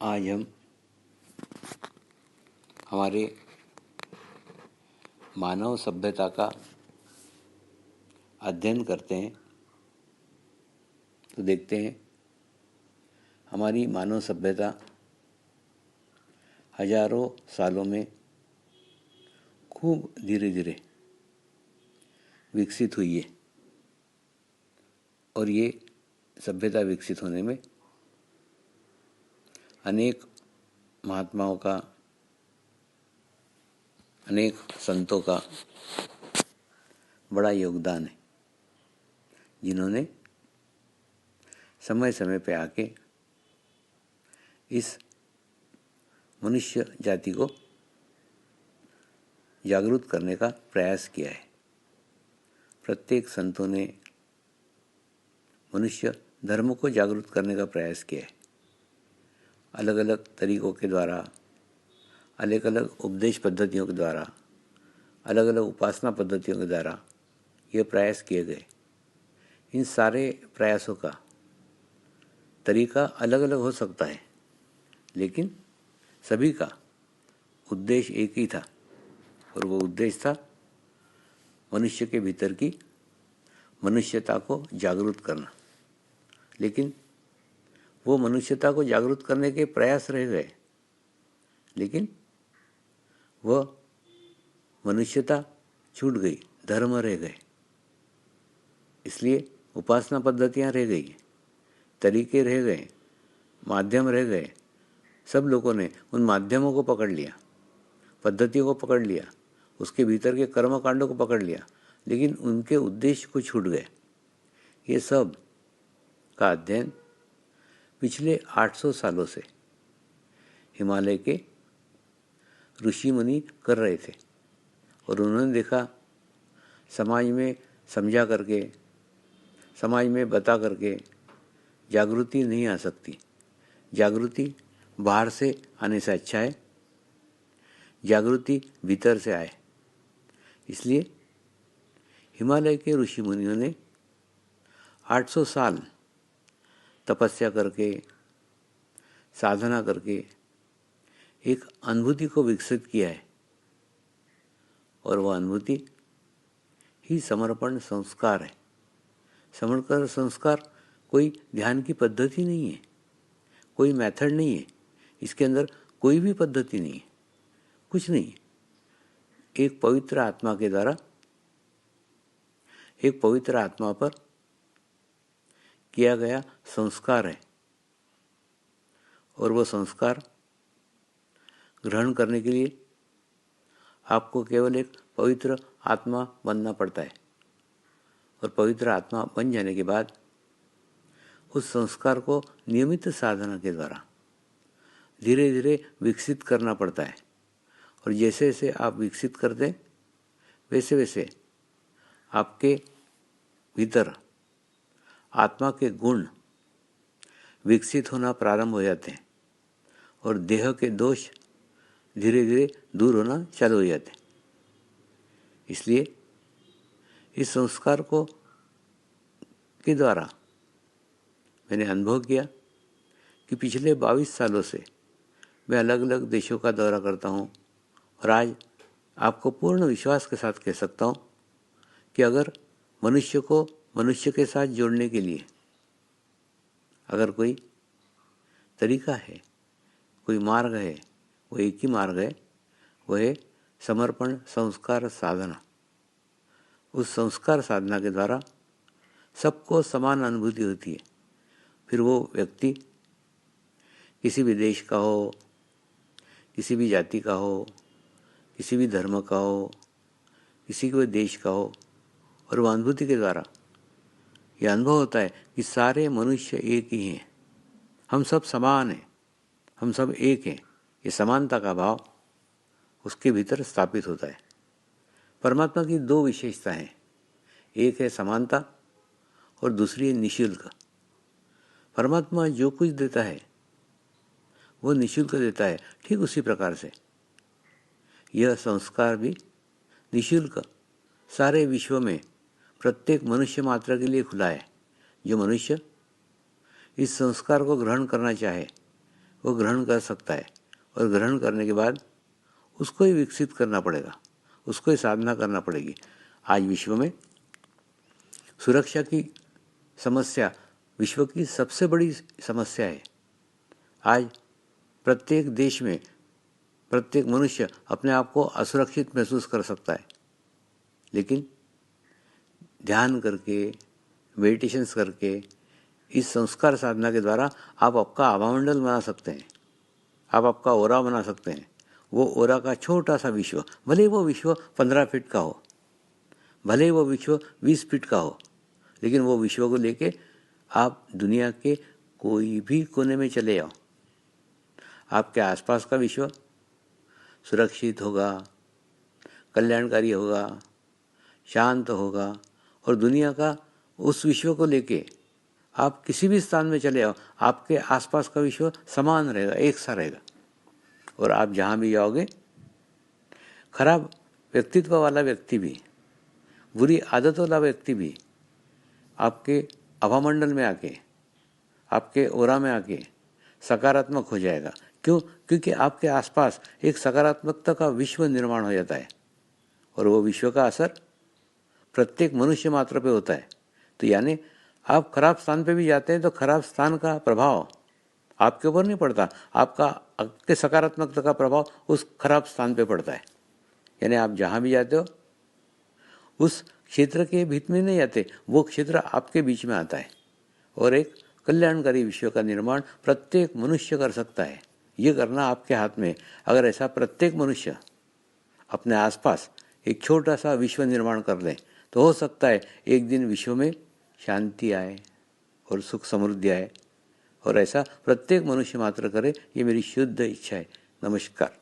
आज हम हमारे मानव सभ्यता का अध्ययन करते हैं तो देखते हैं हमारी मानव सभ्यता हजारों सालों में खूब धीरे धीरे विकसित हुई है और ये सभ्यता विकसित होने में अनेक महात्माओं का, अनेक संतों का बड़ा योगदान है, जिन्होंने समय समय पे आके इस मनुष्य जाति को जागरूक करने का प्रयास किया है। प्रत्येक संतों ने मनुष्य धर्म को जागरूक करने का प्रयास किया है। अलग अलग तरीकों के द्वारा, अलग अलग उपदेश पद्धतियों के द्वारा, अलग अलग उपासना पद्धतियों के द्वारा ये प्रयास किए गए। इन सारे प्रयासों का तरीका अलग अलग हो सकता है, लेकिन सभी का उद्देश्य एक ही था और वो उद्देश्य था मनुष्य के भीतर की मनुष्यता को जागरूक करना। लेकिन वो मनुष्यता को जागरूक करने के प्रयास रह गए, लेकिन वह मनुष्यता छूट गई, धर्म रह गए। इसलिए उपासना पद्धतियाँ रह गई, तरीके रह गए, माध्यम रह गए। सब लोगों ने उन माध्यमों को पकड़ लिया, पद्धतियों को पकड़ लिया, उसके भीतर के कर्म कांडों को पकड़ लिया, लेकिन उनके उद्देश्य को छूट गए। ये सब का अध्ययन पिछले 800 सालों से हिमालय के ऋषि मुनि कर रहे थे और उन्होंने देखा समाज में समझा करके, समाज में बता करके जागृति नहीं आ सकती। जागृति बाहर से आने से अच्छा है, जागृति भीतर से आए। इसलिए हिमालय के ऋषि मुनियों ने 800 साल तपस्या करके, साधना करके एक अनुभूति को विकसित किया है और वह अनुभूति ही समर्पण संस्कार है। समर्पण संस्कार कोई ध्यान की पद्धति नहीं है, कोई मेथड नहीं है, इसके अंदर कोई भी पद्धति नहीं है, कुछ नहीं है। एक पवित्र आत्मा के द्वारा, एक पवित्र आत्मा पर किया गया संस्कार है और वो संस्कार ग्रहण करने के लिए आपको केवल एक पवित्र आत्मा बनना पड़ता है और पवित्र आत्मा बन जाने के बाद उस संस्कार को नियमित साधना के द्वारा धीरे धीरे विकसित करना पड़ता है। और जैसे जैसे आप विकसित करते वैसे वैसे आपके भीतर आत्मा के गुण विकसित होना प्रारंभ हो जाते हैं और देह के दोष धीरे धीरे दूर होना चालू हो जाते हैं। इसलिए इस संस्कार को के द्वारा मैंने अनुभव किया कि पिछले 22 सालों से मैं अलग अलग देशों का दौरा करता हूँ और आज आपको पूर्ण विश्वास के साथ कह सकता हूँ कि अगर मनुष्य को मनुष्य के साथ जोड़ने के लिए अगर कोई तरीका है, कोई मार्ग है, वो एक ही मार्ग है, वह है समर्पण संस्कार साधना। उस संस्कार साधना के द्वारा सबको समान अनुभूति होती है। फिर वो व्यक्ति किसी भी देश का हो, किसी भी जाति का हो, किसी भी धर्म का हो, किसी भी देश का हो, और वह अनुभूति के द्वारा यह अनुभव होता है कि सारे मनुष्य एक ही हैं, हम सब समान हैं, हम सब एक हैं। ये समानता का भाव उसके भीतर स्थापित होता है। परमात्मा की दो विशेषता हैं, एक है समानता और दूसरी है निःशुल्क। परमात्मा जो कुछ देता है वो निःशुल्क देता है। ठीक उसी प्रकार से यह संस्कार भी निःशुल्क सारे विश्व में प्रत्येक मनुष्य मात्र के लिए खुला है। जो मनुष्य इस संस्कार को ग्रहण करना चाहे वो ग्रहण कर सकता है, और ग्रहण करने के बाद उसको ही विकसित करना पड़ेगा, उसको ही साधना करना पड़ेगी। आज विश्व में सुरक्षा की समस्या विश्व की सबसे बड़ी समस्या है। आज प्रत्येक देश में प्रत्येक मनुष्य अपने आप को असुरक्षित महसूस कर सकता है, लेकिन ध्यान करके, मेडिटेशंस करके, इस संस्कार साधना के द्वारा आप आपका आभामंडल बना सकते हैं, आप आपका ओरा बना सकते हैं। वो ओरा का छोटा सा विश्व, भले वो विश्व 15 फीट का हो, भले वो विश्व 20 फीट का हो, लेकिन वो विश्व को लेके आप दुनिया के कोई भी कोने में चले जाओ, आपके आसपास का विश्व सुरक्षित होगा, कल्याणकारी होगा, शांत होगा, और दुनिया का उस विश्व को लेके आप किसी भी स्थान में चले आओ, आपके आसपास का विश्व समान रहेगा, एक सा रहेगा। और आप जहाँ भी जाओगे, खराब व्यक्तित्व वाला व्यक्ति भी, बुरी आदतों वाला व्यक्ति भी आपके आभामंडल में आके, आपके ओरा में आके सकारात्मक हो जाएगा। क्यों? क्योंकि आपके आसपास एक सकारात्मकता का विश्व निर्माण हो जाता है, और वो विश्व का असर प्रत्येक मनुष्य मात्र पे होता है। तो यानी आप खराब स्थान पे भी जाते हैं तो खराब स्थान का प्रभाव आपके ऊपर नहीं पड़ता, आपके सकारात्मकता का प्रभाव उस खराब स्थान पे पड़ता है। यानी आप जहाँ भी जाते हो उस क्षेत्र के बीच में नहीं जाते, वो क्षेत्र आपके बीच में आता है, और एक कल्याणकारी विश्व का निर्माण प्रत्येक मनुष्य कर सकता है। ये करना आपके हाथ में। अगर ऐसा प्रत्येक मनुष्य अपने आसपास एक छोटा सा विश्व निर्माण कर ले तो हो सकता है एक दिन विश्व में शांति आए और सुख समृद्धि आए, और ऐसा प्रत्येक मनुष्य मात्र करे, ये मेरी शुद्ध इच्छा है। नमस्कार।